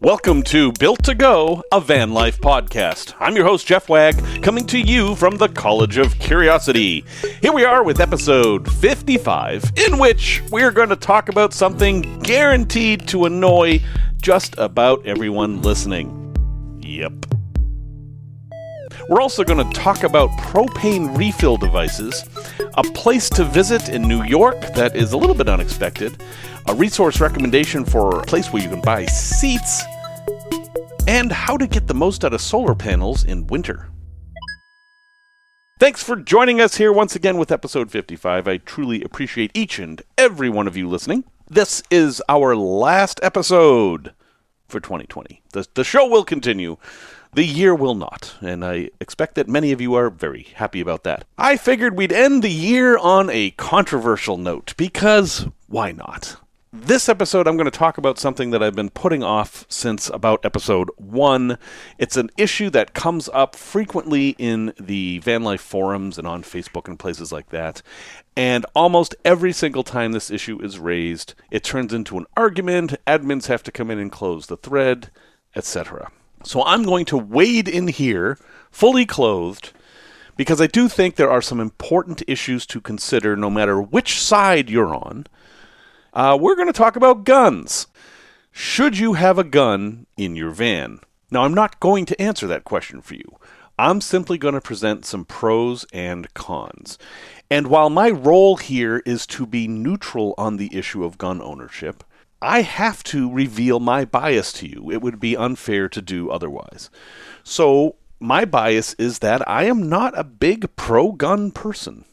Welcome to Built to Go, a van life podcast. I'm your host, Jeff Wagg, coming to you from the College of Curiosity. Here we are with episode 55, in which we're going to talk about something guaranteed to annoy just about everyone listening. Yep. We're also going to talk about propane refill devices, a place to visit in New York that is a little bit unexpected, a resource recommendation for a place where you can buy seats, and how to get the most out of solar panels in winter. Thanks for joining us here once again with episode 55. I truly appreciate each and every one of you listening. This is our last episode for 2020. The show will continue. The year will not, and I expect that many of you are very happy about that. I figured we'd end the year on a controversial note, because why not? This episode, I'm going to talk about something that I've been putting off since about episode 1. It's an issue that comes up frequently in the van life forums and on Facebook and places like that. And almost every single time this issue is raised, it turns into an argument, admins have to come in and close the thread, etc. So I'm going to wade in here, fully clothed, because I do think there are some important issues to consider no matter which side you're on. We're going to talk about guns. Should you have a gun in your van? Now, I'm not going to answer that question for you. I'm simply going to present some pros and cons. And while my role here is to be neutral on the issue of gun ownership, I have to reveal my bias to you. It would be unfair to do otherwise. So, my bias is that I am not a big pro-gun person.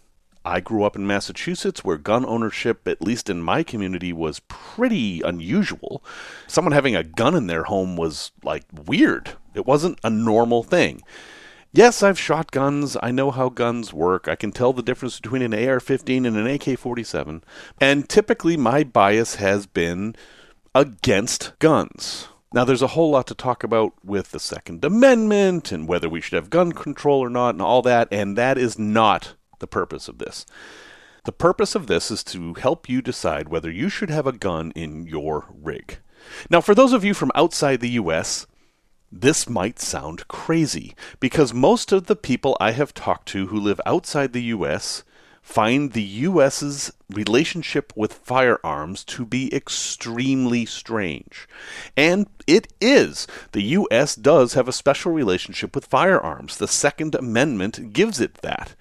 I grew up in Massachusetts where gun ownership, at least in my community, was pretty unusual. Someone having a gun in their home was, weird. It wasn't a normal thing. Yes, I've shot guns. I know how guns work. I can tell the difference between an AR-15 and an AK-47. And typically my bias has been against guns. Now, there's a whole lot to talk about with the Second Amendment and whether we should have gun control or not and all that, and that is not the purpose of this. The purpose of this is to help you decide whether you should have a gun in your rig. Now, for those of you from outside the U.S., this might sound crazy, because most of the people I have talked to who live outside the U.S. find the U.S.'s relationship with firearms to be extremely strange. And it is. The U.S. does have a special relationship with firearms. The Second Amendment gives it that.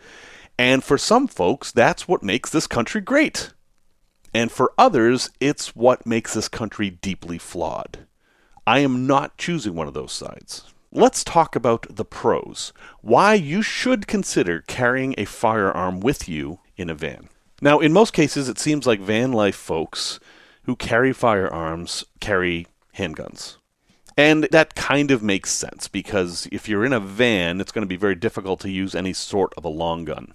And for some folks, that's what makes this country great. And for others, it's what makes this country deeply flawed. I am not choosing one of those sides. Let's talk about the pros. Why you should consider carrying a firearm with you in a van. Now, in most cases, it seems like van life folks who carry firearms carry handguns. And that kind of makes sense, because if you're in a van, it's going to be very difficult to use any sort of a long gun.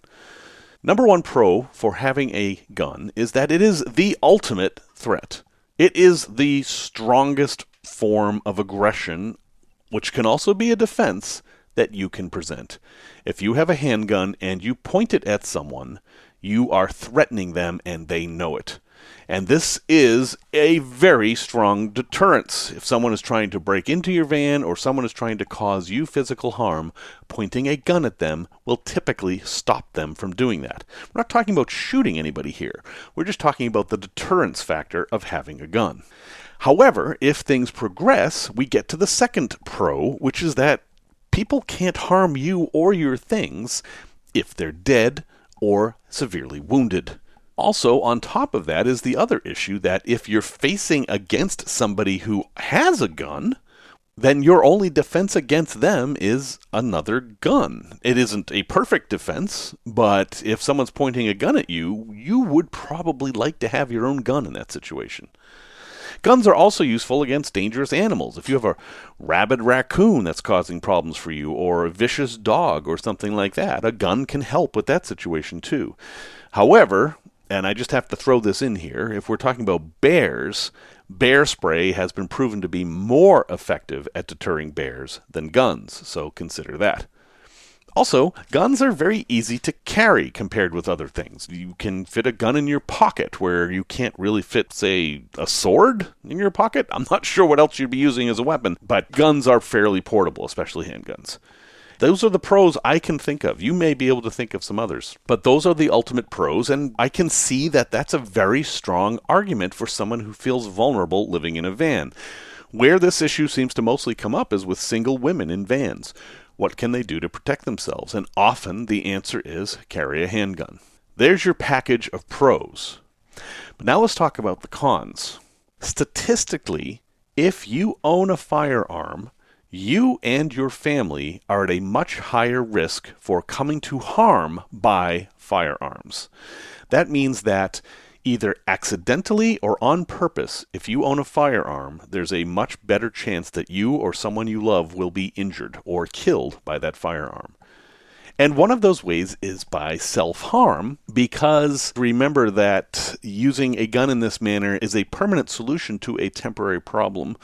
Number one pro for having a gun is that it is the ultimate threat. It is the strongest form of aggression, which can also be a defense, that you can present. If you have a handgun and you point it at someone, you are threatening them and they know it. And this is a very strong deterrence. If someone is trying to break into your van or someone is trying to cause you physical harm, pointing a gun at them will typically stop them from doing that. We're not talking about shooting anybody here. We're just talking about the deterrence factor of having a gun. However, if things progress, we get to the second pro, which is that people can't harm you or your things if they're dead or severely wounded. Also, on top of that is the other issue that if you're facing against somebody who has a gun, then your only defense against them is another gun. It isn't a perfect defense, but if someone's pointing a gun at you, you would probably like to have your own gun in that situation. Guns are also useful against dangerous animals. If you have a rabid raccoon that's causing problems for you, or a vicious dog or something like that, a gun can help with that situation too. However, and I just have to throw this in here, if we're talking about bears, bear spray has been proven to be more effective at deterring bears than guns, so consider that. Also, guns are very easy to carry compared with other things. You can fit a gun in your pocket where you can't really fit, say, a sword in your pocket. I'm not sure what else you'd be using as a weapon, but guns are fairly portable, especially handguns. Those are the pros I can think of. You may be able to think of some others, but those are the ultimate pros, and I can see that that's a very strong argument for someone who feels vulnerable living in a van. Where this issue seems to mostly come up is with single women in vans. What can they do to protect themselves? And often the answer is carry a handgun. There's your package of pros. But now let's talk about the cons. Statistically, if you own a firearm, you and your family are at a much higher risk for coming to harm by firearms. That means that either accidentally or on purpose, if you own a firearm, there's a much better chance that you or someone you love will be injured or killed by that firearm. And one of those ways is by self-harm, because remember that using a gun in this manner is a permanent solution to a temporary problem.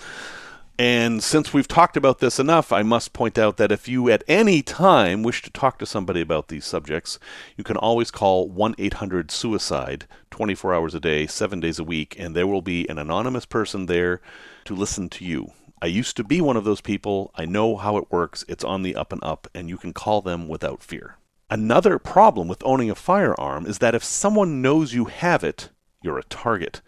And since we've talked about this enough, I must point out that if you at any time wish to talk to somebody about these subjects, you can always call 1-800-SUICIDE 24 hours a day, 7 days a week, and there will be an anonymous person there to listen to you. I used to be one of those people. I know how it works. It's on the up and up, and you can call them without fear. Another problem with owning a firearm is that if someone knows you have it, you're a target.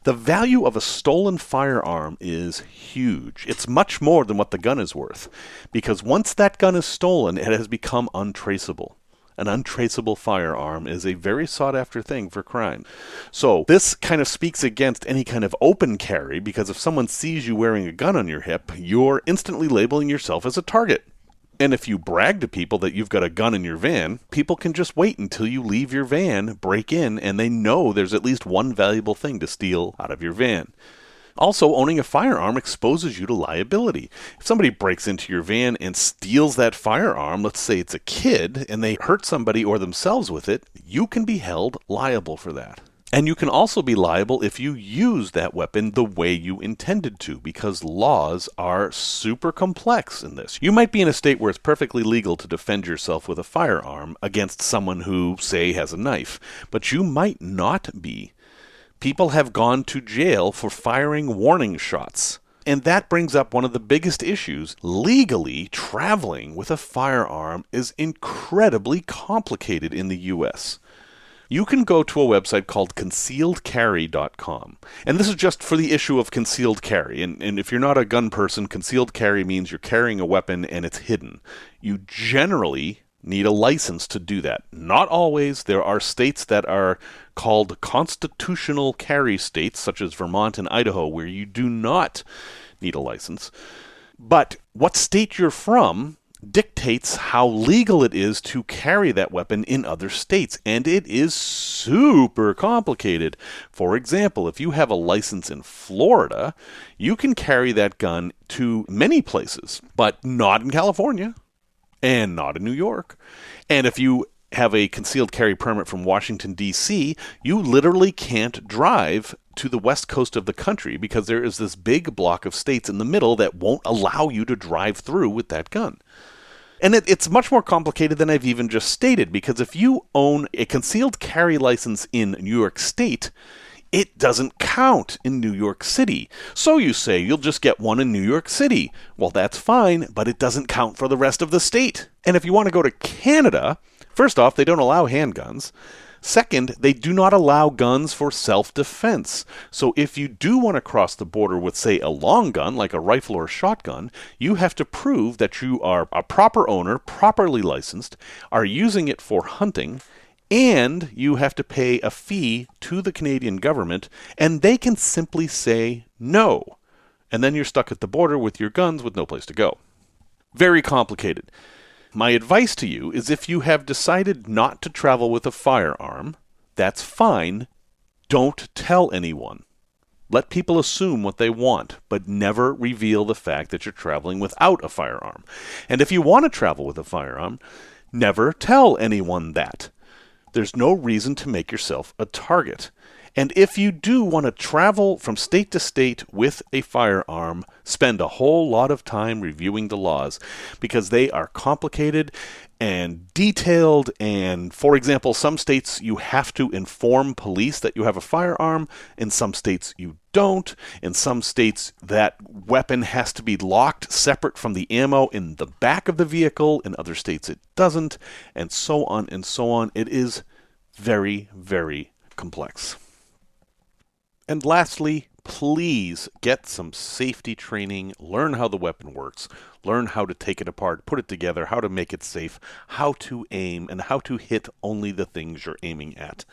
The value of a stolen firearm is huge. It's much more than what the gun is worth, because once that gun is stolen, it has become untraceable. An untraceable firearm is a very sought-after thing for crime. So this kind of speaks against any kind of open carry, because if someone sees you wearing a gun on your hip, you're instantly labeling yourself as a target. And if you brag to people that you've got a gun in your van, people can just wait until you leave your van, break in, and they know there's at least one valuable thing to steal out of your van. Also, owning a firearm exposes you to liability. If somebody breaks into your van and steals that firearm, let's say it's a kid, and they hurt somebody or themselves with it, you can be held liable for that. And you can also be liable if you use that weapon the way you intended to, because laws are super complex in this. You might be in a state where it's perfectly legal to defend yourself with a firearm against someone who, say, has a knife, but you might not be. People have gone to jail for firing warning shots. And that brings up one of the biggest issues. Legally, traveling with a firearm is incredibly complicated in the U.S. You can go to a website called concealedcarry.com. And this is just for the issue of concealed carry. And if you're not a gun person, concealed carry means you're carrying a weapon and it's hidden. You generally need a license to do that. Not always. There are states that are called constitutional carry states, such as Vermont and Idaho, where you do not need a license. But what state you're from dictates how legal it is to carry that weapon in other states, and it is super complicated. For example, if you have a license in Florida, you can carry that gun to many places, but not in California, and not in New York. And if you have a concealed carry permit from Washington, D.C., you literally can't drive to the west coast of the country because there is this big block of states in the middle that won't allow you to drive through with that gun. And it's much more complicated than I've even just stated, because if you own a concealed carry license in New York State, it doesn't count in New York City. So you say you'll just get one in New York City. Well, that's fine, but it doesn't count for the rest of the state. And if you want to go to Canada, first off, they don't allow handguns. Second, they do not allow guns for self-defense. So if you do want to cross the border with, say, a long gun, like a rifle or a shotgun, you have to prove that you are a proper owner, properly licensed, are using it for hunting, and you have to pay a fee to the Canadian government, and they can simply say no. And then you're stuck at the border with your guns with no place to go. Very complicated. My advice to you is if you have decided not to travel with a firearm, that's fine. Don't tell anyone. Let people assume what they want, but never reveal the fact that you're traveling without a firearm. And if you want to travel with a firearm, never tell anyone that. There's no reason to make yourself a target. And if you do want to travel from state to state with a firearm, spend a whole lot of time reviewing the laws, because they are complicated and detailed. And for example, some states you have to inform police that you have a firearm. In some states you don't. In some states that weapon has to be locked separate from the ammo in the back of the vehicle. In other states it doesn't. And so on and so on. It is very, very complex. And lastly, please get some safety training, learn how the weapon works, learn how to take it apart, put it together, how to make it safe, how to aim, and how to hit only the things you're aiming at.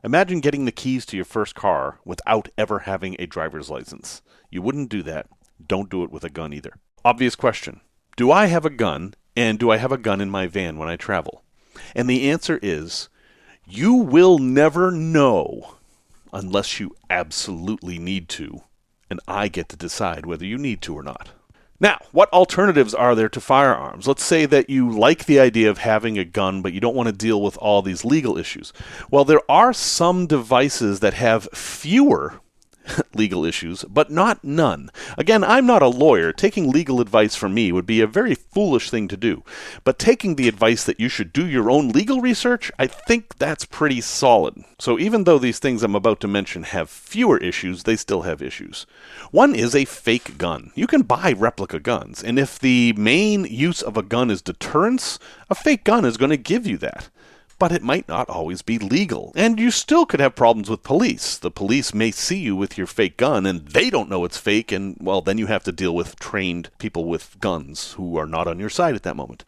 Imagine getting the keys to your first car without ever having a driver's license. You wouldn't do that. Don't do it with a gun either. Obvious question. Do I have a gun, and do I have a gun in my van when I travel? And the answer is, you will never know unless you absolutely need to, and I get to decide whether you need to or not. Now, what alternatives are there to firearms? Let's say that you like the idea of having a gun, but you don't want to deal with all these legal issues. Well, there are some devices that have fewer legal issues, but not none. Again, I'm not a lawyer. Taking legal advice from me would be a very foolish thing to do. But taking the advice that you should do your own legal research, I think that's pretty solid. So even though these things I'm about to mention have fewer issues, they still have issues. One is a fake gun. You can buy replica guns, and if the main use of a gun is deterrence, a fake gun is going to give you that. But it might not always be legal. And you still could have problems with police. The police may see you with your fake gun, and they don't know it's fake, and, well, then you have to deal with trained people with guns who are not on your side at that moment.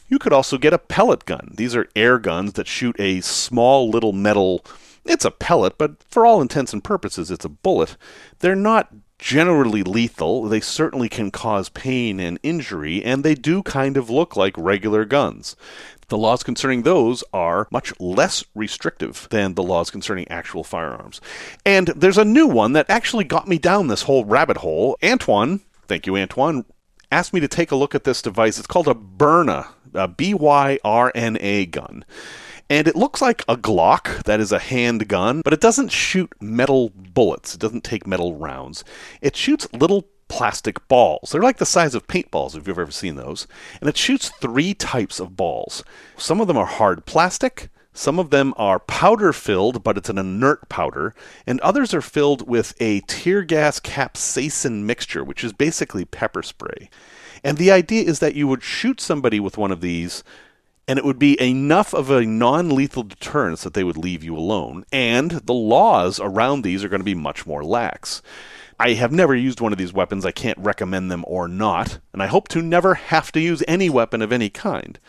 You could also get a pellet gun. These are air guns that shoot a small little metal... It's a pellet, but for all intents and purposes, it's a bullet. They're not generally lethal. They certainly can cause pain and injury, and they do kind of look like regular guns. The laws concerning those are much less restrictive than the laws concerning actual firearms. And there's a new one that actually got me down this whole rabbit hole. Antoine, thank you Antoine, asked me to take a look at this device. It's called a Byrna, a B-Y-R-N-A gun. And it looks like a Glock, that is a handgun, but it doesn't shoot metal bullets. It doesn't take metal rounds. It shoots little plastic balls. They're like the size of paintballs, if you've ever seen those. And it shoots 3 types of balls. Some of them are hard plastic, some of them are powder-filled, but it's an inert powder, and others are filled with a tear gas capsaicin mixture, which is basically pepper spray. And the idea is that you would shoot somebody with one of these, and it would be enough of a non-lethal deterrence that they would leave you alone, and the laws around these are going to be much more lax. I have never used one of these weapons. I can't recommend them or not, and I hope to never have to use any weapon of any kind.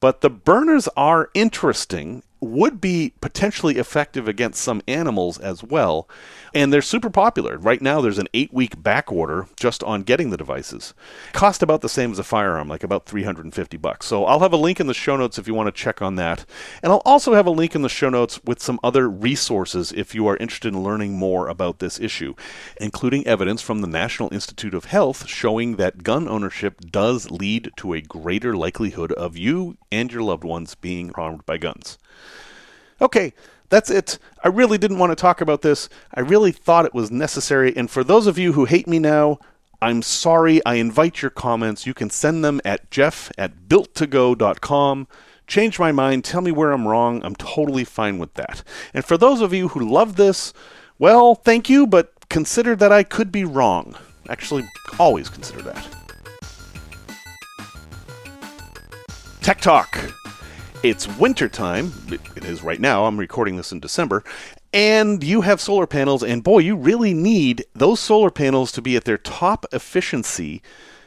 But the Byrnas are interesting, would be potentially effective against some animals as well, and they're super popular. Right now there's an 8-week back order just on getting the devices. Cost about the same as a firearm, like about $350. So I'll have a link in the show notes if you want to check on that. And I'll also have a link in the show notes with some other resources if you are interested in learning more about this issue, including evidence from the National Institute of Health showing that gun ownership does lead to a greater likelihood of you and your loved ones being harmed by guns. Okay, that's it. I really didn't want to talk about this. I really thought it was necessary. And for those of you who hate me now, I'm sorry. I invite your comments. You can send them at jeff@builttogo.com. Change my mind. Tell me where I'm wrong. I'm totally fine with that. And for those of you who love this, well, thank you, but consider that I could be wrong. Actually, always consider that. Tech Talk. It's winter time. It is right now. I'm recording this in December. And you have solar panels, and boy, you really need those solar panels to be at their top efficiency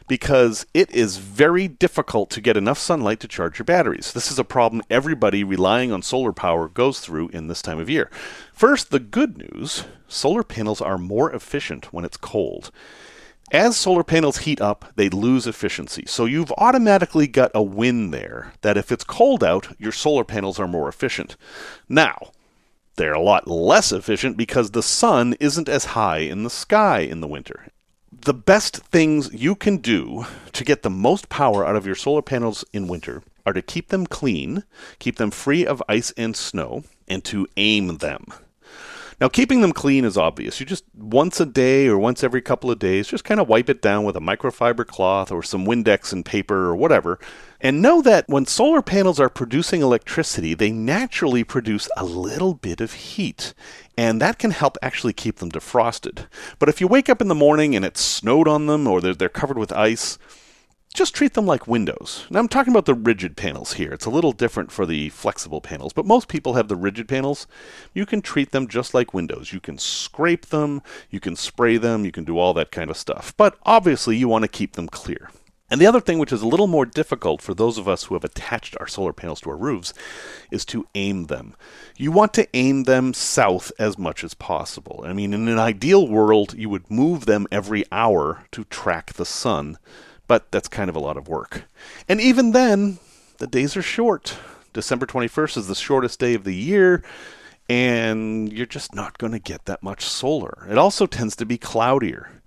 because it is very difficult to get enough sunlight to charge your batteries. This is a problem everybody relying on solar power goes through in this time of year. First, the good news, solar panels are more efficient when it's cold. As solar panels heat up, they lose efficiency. So you've automatically got a win there, that if it's cold out, your solar panels are more efficient. Now, they're a lot less efficient because the sun isn't as high in the sky in the winter. The best things you can do to get the most power out of your solar panels in winter are to keep them clean, keep them free of ice and snow, and to aim them. Now, keeping them clean is obvious. You just once a day or once every couple of days, just kind of wipe it down with a microfiber cloth or some Windex and paper or whatever. And know that when solar panels are producing electricity, they naturally produce a little bit of heat. And that can help actually keep them defrosted. But if you wake up in the morning and it's snowed on them or they're covered with ice, just treat them like windows. Now, I'm talking about the rigid panels here. It's a little different for the flexible panels, but most people have the rigid panels. You can treat them just like windows. You can scrape them, you can spray them, you can do all that kind of stuff. But obviously, you want to keep them clear. And the other thing, which is a little more difficult for those of us who have attached our solar panels to our roofs, is to aim them. You want to aim them south as much as possible. I mean, in an ideal world, you would move them every hour to track the sun. But that's kind of a lot of work. And even then, the days are short. December 21st is the shortest day of the year, and you're just not going to get that much solar. It also tends to be cloudier.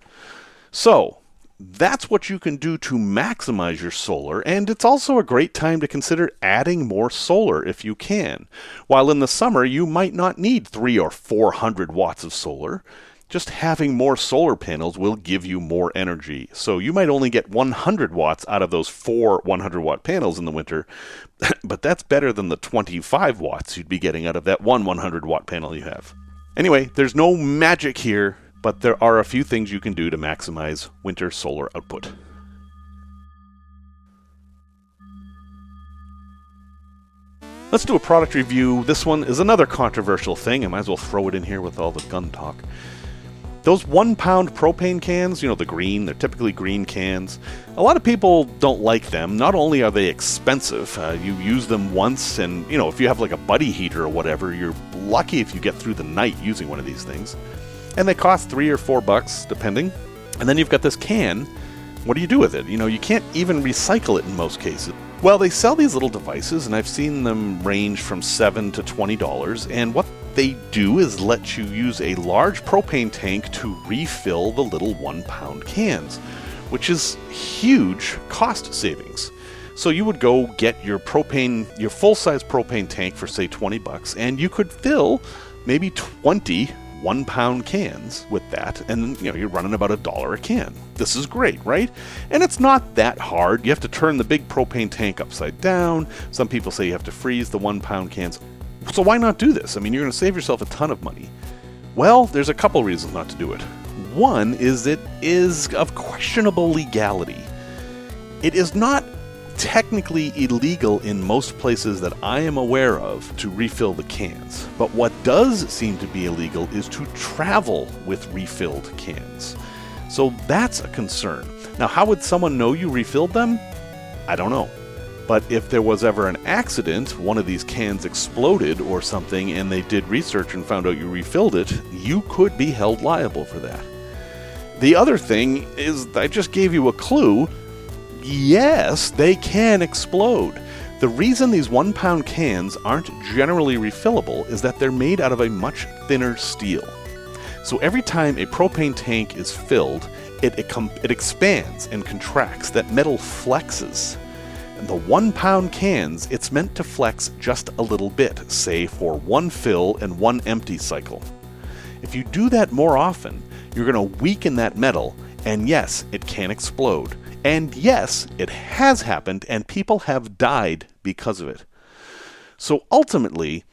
So, that's what you can do to maximize your solar, and it's also a great time to consider adding more solar if you can. While in the summer, you might not need 300 or 400 watts of solar. Just having more solar panels will give you more energy. So you might only get 100 watts out of those 4 100-watt panels in the winter, but that's better than the 25 watts you'd be getting out of that one 100-watt panel you have. Anyway, there's no magic here, but there are a few things you can do to maximize winter solar output. Let's do a product review. This one is another controversial thing. I might as well throw it in here with all the gun talk. Those 1-pound propane cans, they're green, they're typically green cans. A lot of people don't like them. Not only are they expensive, you use them once and, if you have like a buddy heater or whatever, you're lucky if you get through the night using one of these things. And they cost $3 or $4, depending. And then you've got this can. What do you do with it? You can't even recycle it in most cases. Well, they sell these little devices, and I've seen them range from $7 to $20, and what they do is let you use a large propane tank to refill the little 1-pound cans, which is huge cost savings. So you would go get your full-size propane tank for, say, $20, and you could fill maybe 20 1-pound cans with that, and you're running about $1 a can. This is great, right? And it's not that hard. You have to turn the big propane tank upside down. Some people say you have to freeze the 1-pound cans. So why not do this? I mean, you're going to save yourself a ton of money. Well, there's a couple reasons not to do it. One is it is of questionable legality. It is not technically illegal in most places that I am aware of to refill the cans. But what does seem to be illegal is to travel with refilled cans. So that's a concern. Now, how would someone know you refilled them? I don't know. But if there was ever an accident, one of these cans exploded or something, and they did research and found out you refilled it, you could be held liable for that. The other thing is, I just gave you a clue. Yes, they can explode. The reason these 1-pound cans aren't generally refillable is that they're made out of a much thinner steel. So every time a propane tank is filled, it expands and contracts. That metal flexes. And the 1-pound cans, it's meant to flex just a little bit, say for 1 fill and 1 empty cycle. If you do that more often, you're going to weaken that metal, and yes, it can explode. And yes, it has happened, and people have died because of it. So ultimately,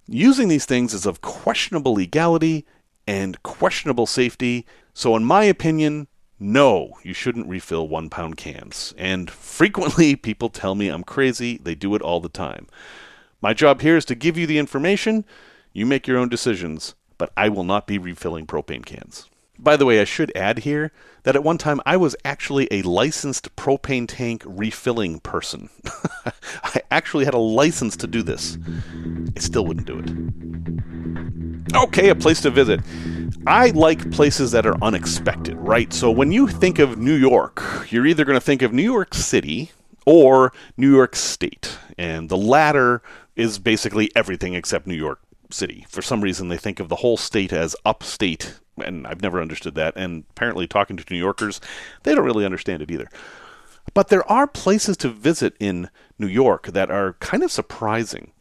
using these things is of questionable legality and questionable safety. So in my opinion, no, you shouldn't refill 1-pound cans. And frequently, people tell me I'm crazy. They do it all the time. My job here is to give you the information. You make your own decisions, but I will not be refilling propane cans. By the way, I should add here that at one time I was actually a licensed propane tank refilling person. I actually had a license to do this. I still wouldn't do it. Okay, a place to visit. I like places that are unexpected, right? So when you think of New York, you're either going to think of New York City or New York State. And the latter is basically everything except New York City. For some reason, they think of the whole state as upstate, and I've never understood that. And apparently, talking to New Yorkers, they don't really understand it either. But there are places to visit in New York that are kind of surprising.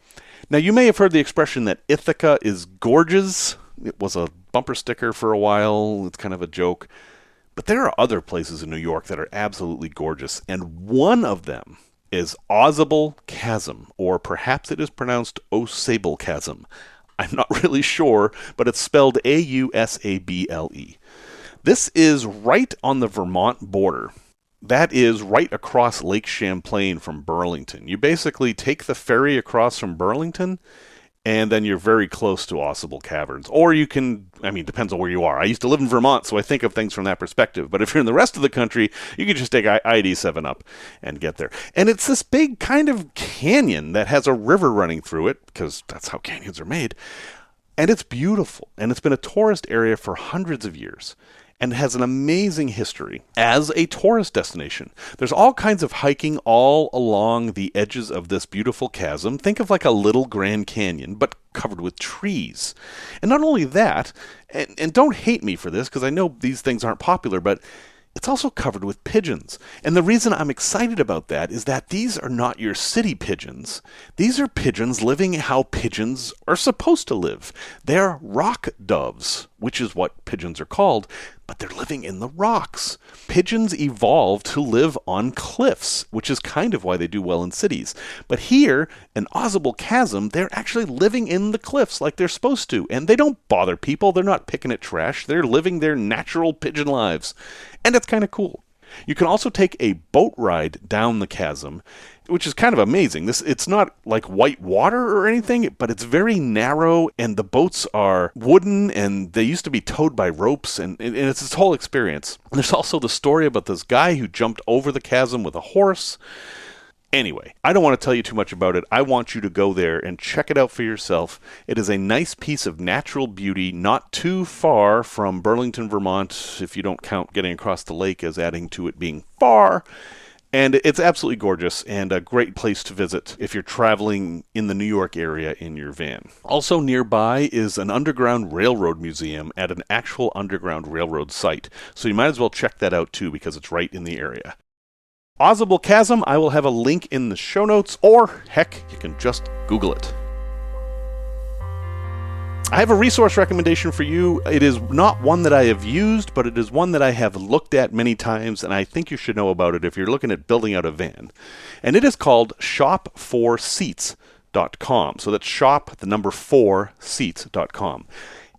Now, you may have heard the expression that Ithaca is gorgeous. It was a bumper sticker for a while. It's kind of a joke. But there are other places in New York that are absolutely gorgeous, and one of them is Ausable Chasm, or perhaps it is pronounced Ausable Chasm. I'm not really sure, but it's spelled Ausable. This is right on the Vermont border. That is right across Lake Champlain from Burlington. You basically take the ferry across from Burlington, and then you're very close to Ausable Caverns. Or you can, depends on where you are. I used to live in Vermont, so I think of things from that perspective. But if you're in the rest of the country, you can just take I-87 up and get there. And it's this big kind of canyon that has a river running through it, because that's how canyons are made. And it's beautiful. And it's been a tourist area for hundreds of years, and has an amazing history as a tourist destination. There's all kinds of hiking all along the edges of this beautiful chasm. Think of like a little Grand Canyon, but covered with trees. And not only that, and don't hate me for this, because I know these things aren't popular, but it's also covered with pigeons. And the reason I'm excited about that is that these are not your city pigeons. These are pigeons living how pigeons are supposed to live. They're rock doves, which is what pigeons are called, but they're living in the rocks. Pigeons evolved to live on cliffs, which is kind of why they do well in cities. But here, in Ausable Chasm, they're actually living in the cliffs like they're supposed to, and they don't bother people. They're not picking at trash. They're living their natural pigeon lives. And it's kind of cool. You can also take a boat ride down the chasm, which is kind of amazing. It's not like white water or anything, but it's very narrow, and the boats are wooden, and they used to be towed by ropes, and it's this whole experience. And there's also the story about this guy who jumped over the chasm with a horse. Anyway, I don't want to tell you too much about it. I want you to go there and check it out for yourself. It is a nice piece of natural beauty, not too far from Burlington, Vermont, if you don't count getting across the lake as adding to it being far. And it's absolutely gorgeous and a great place to visit if you're traveling in the New York area in your van. Also nearby is an underground railroad museum at an actual underground railroad site. So you might as well check that out too, because it's right in the area. Ausable Chasm, I will have a link in the show notes, or heck, you can just Google it. I have a resource recommendation for you. It is not one that I have used, but it is one that I have looked at many times, and I think you should know about it if you're looking at building out a van. And it is called Shop4Seats.com. So that's shop, the number 4, seats.com.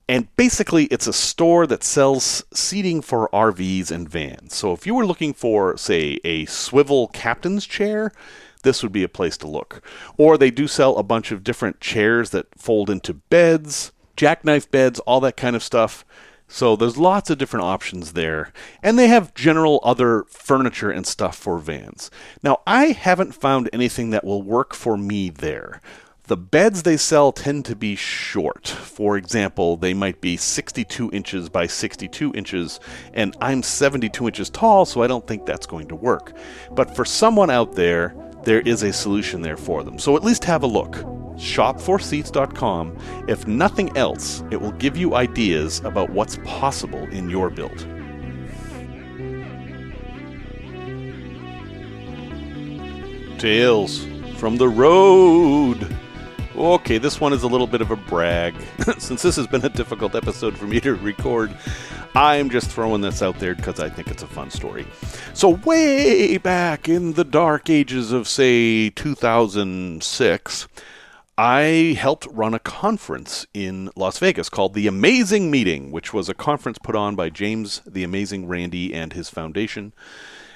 And basically, it's a store that sells seating for RVs and vans. So if you were looking for, say, a swivel captain's chair, this would be a place to look. Or they do sell a bunch of different chairs that fold into beds, jackknife beds, all that kind of stuff. So there's lots of different options there. And they have general other furniture and stuff for vans. Now, I haven't found anything that will work for me there. The beds they sell tend to be short. For example, they might be 62 inches by 62 inches, and I'm 72 inches tall, so I don't think that's going to work. But for someone out there, there is a solution there for them. So at least have a look. Shop4Seats.com. If nothing else, it will give you ideas about what's possible in your build. Tales from the road. Okay, this one is a little bit of a brag. Since this has been a difficult episode for me to record, I'm just throwing this out there because I think it's a fun story. So way back in the dark ages of, say, 2006, I helped run a conference in Las Vegas called The Amazing Meeting, which was a conference put on by James the Amazing Randi and his foundation.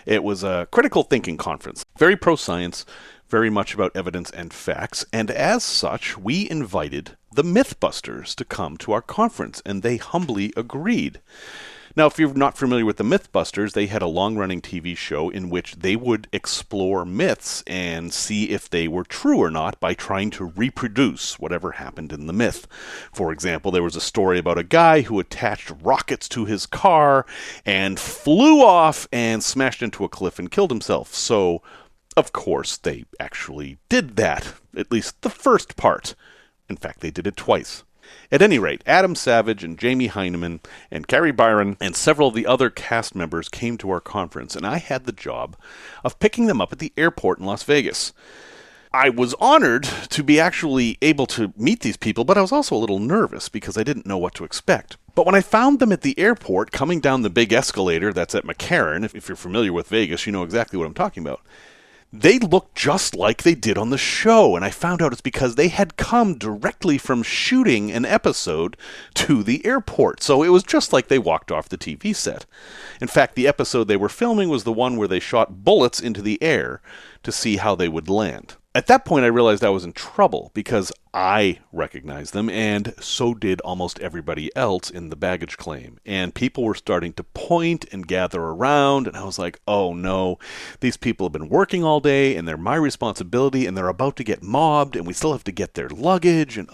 It was a critical thinking conference, very pro-science, very much about evidence and facts, and as such, we invited the Mythbusters to come to our conference, and they humbly agreed. Now, if you're not familiar with the Mythbusters, they had a long-running TV show in which they would explore myths and see if they were true or not by trying to reproduce whatever happened in the myth. For example, there was a story about a guy who attached rockets to his car and flew off and smashed into a cliff and killed himself. So, of course, they actually did that, at least the first part. In fact, they did it twice. At any rate, Adam Savage and Jamie Heineman and Carrie Byron and several of the other cast members came to our conference, and I had the job of picking them up at the airport in Las Vegas. I was honored to be actually able to meet these people, but I was also a little nervous because I didn't know what to expect. But when I found them at the airport, coming down the big escalator that's at McCarran, if you're familiar with Vegas, you know exactly what I'm talking about. They looked just like they did on the show, and I found out it's because they had come directly from shooting an episode to the airport. So it was just like they walked off the TV set. In fact, the episode they were filming was the one where they shot bullets into the air to see how they would land. At that point, I realized I was in trouble because I recognized them, and so did almost everybody else in the baggage claim. And people were starting to point and gather around, and I was like, oh no, these people have been working all day, and they're my responsibility, and they're about to get mobbed, and we still have to get their luggage, and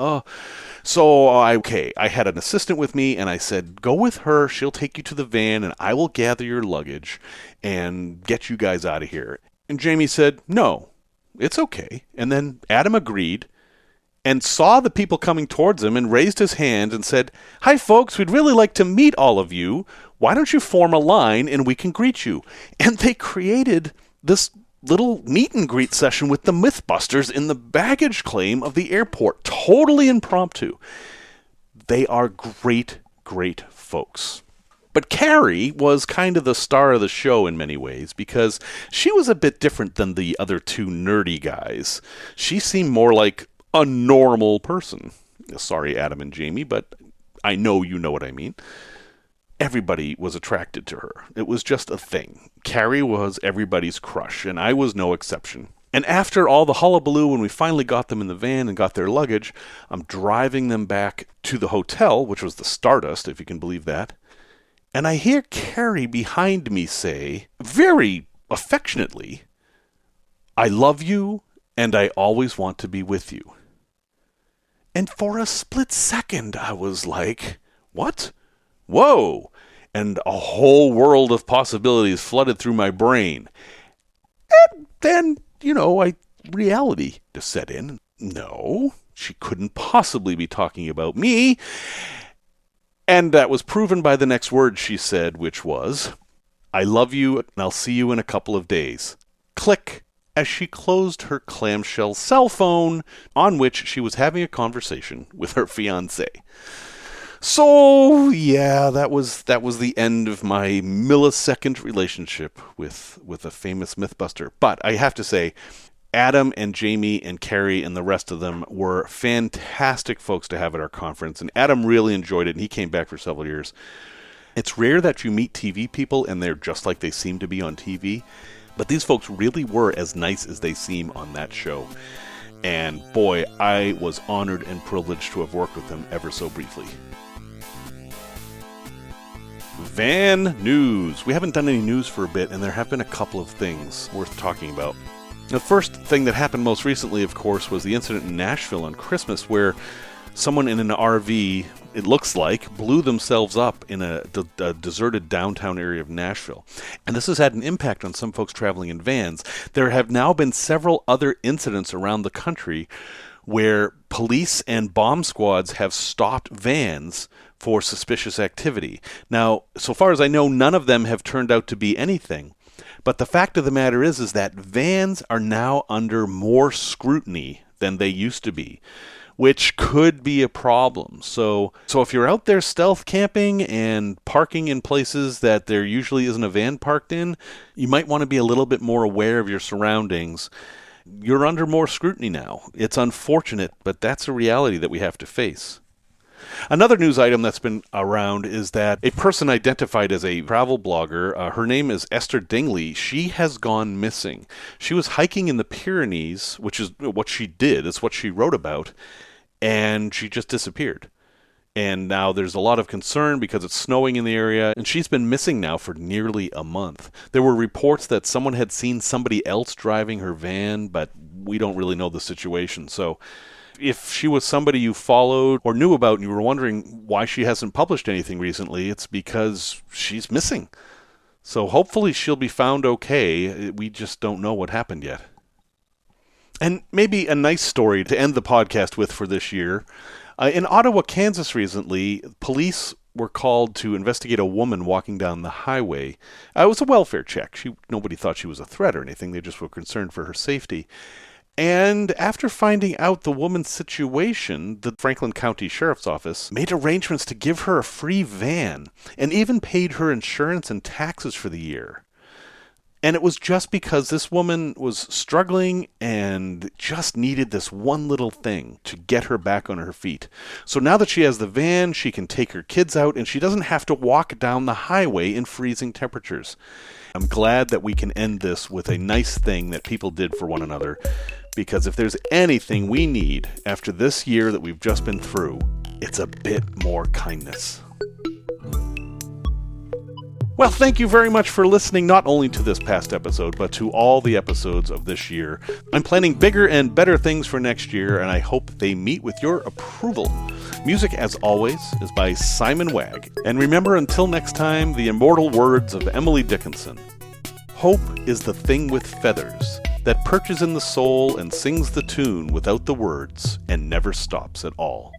So I had an assistant with me, and I said, go with her, she'll take you to the van, and I will gather your luggage and get you guys out of here. And Jamie said, no. It's okay. And then Adam agreed and saw the people coming towards him and raised his hand and said, hi, folks, we'd really like to meet all of you. Why don't you form a line and we can greet you? And they created this little meet and greet session with the Mythbusters in the baggage claim of the airport. Totally impromptu. They are great, great folks. But Carrie was kind of the star of the show in many ways because she was a bit different than the other two nerdy guys. She seemed more like a normal person. Sorry, Adam and Jamie, but I know you know what I mean. Everybody was attracted to her. It was just a thing. Carrie was everybody's crush, and I was no exception. And after all the hullabaloo, when we finally got them in the van and got their luggage, I'm driving them back to the hotel, which was the Stardust, if you can believe that. And I hear Carrie behind me say, very affectionately, I love you, and I always want to be with you. And for a split second, I was like, what? Whoa! And a whole world of possibilities flooded through my brain. And then, reality just set in. No, she couldn't possibly be talking about me. And that was proven by the next word she said, which was, I love you, and I'll see you in a couple of days. Click, as she closed her clamshell cell phone, on which she was having a conversation with her fiancé. So, yeah, that was the end of my millisecond relationship with a famous Mythbuster. But I have to say, Adam and Jamie and Carrie and the rest of them were fantastic folks to have at our conference, and Adam really enjoyed it, and he came back for several years. It's rare that you meet TV people and they're just like they seem to be on TV, but these folks really were as nice as they seem on that show. And boy, I was honored and privileged to have worked with them ever so briefly. Van news. We haven't done any news for a bit, and there have been a couple of things worth talking about. The first thing that happened most recently, of course, was the incident in Nashville on Christmas where someone in an RV, it looks like, blew themselves up in a deserted downtown area of Nashville. And this has had an impact on some folks traveling in vans. There have now been several other incidents around the country where police and bomb squads have stopped vans for suspicious activity. Now, so far as I know, none of them have turned out to be anything. But the fact of the matter is that vans are now under more scrutiny than they used to be, which could be a problem. So if you're out there stealth camping and parking in places that there usually isn't a van parked in, you might want to be a little bit more aware of your surroundings. You're under more scrutiny now. It's unfortunate, but that's a reality that we have to face. Another news item that's been around is that a person identified as a travel blogger, her name is Esther Dingley, she has gone missing. She was hiking in the Pyrenees, which is what she did, it's what she wrote about, and she just disappeared. And now there's a lot of concern because it's snowing in the area, and she's been missing now for nearly a month. There were reports that someone had seen somebody else driving her van, but we don't really know the situation. So if she was somebody you followed or knew about and you were wondering why she hasn't published anything recently, it's because she's missing. So hopefully she'll be found okay. We just don't know what happened yet. And maybe a nice story to end the podcast with for this year. In Ottawa, Kansas recently, police were called to investigate a woman walking down the highway. It was a welfare check. Nobody thought she was a threat or anything. They just were concerned for her safety. And after finding out the woman's situation, the Franklin County Sheriff's Office made arrangements to give her a free van and even paid her insurance and taxes for the year. And it was just because this woman was struggling and just needed this one little thing to get her back on her feet. So now that she has the van, she can take her kids out and she doesn't have to walk down the highway in freezing temperatures. I'm glad that we can end this with a nice thing that people did for one another, because if there's anything we need after this year that we've just been through, it's a bit more kindness. Well, thank you very much for listening not only to this past episode, but to all the episodes of this year. I'm planning bigger and better things for next year, and I hope they meet with your approval. Music, as always, is by Simon Wagg. And remember, until next time, the immortal words of Emily Dickinson. Hope is the thing with feathers that perches in the soul and sings the tune without the words and never stops at all.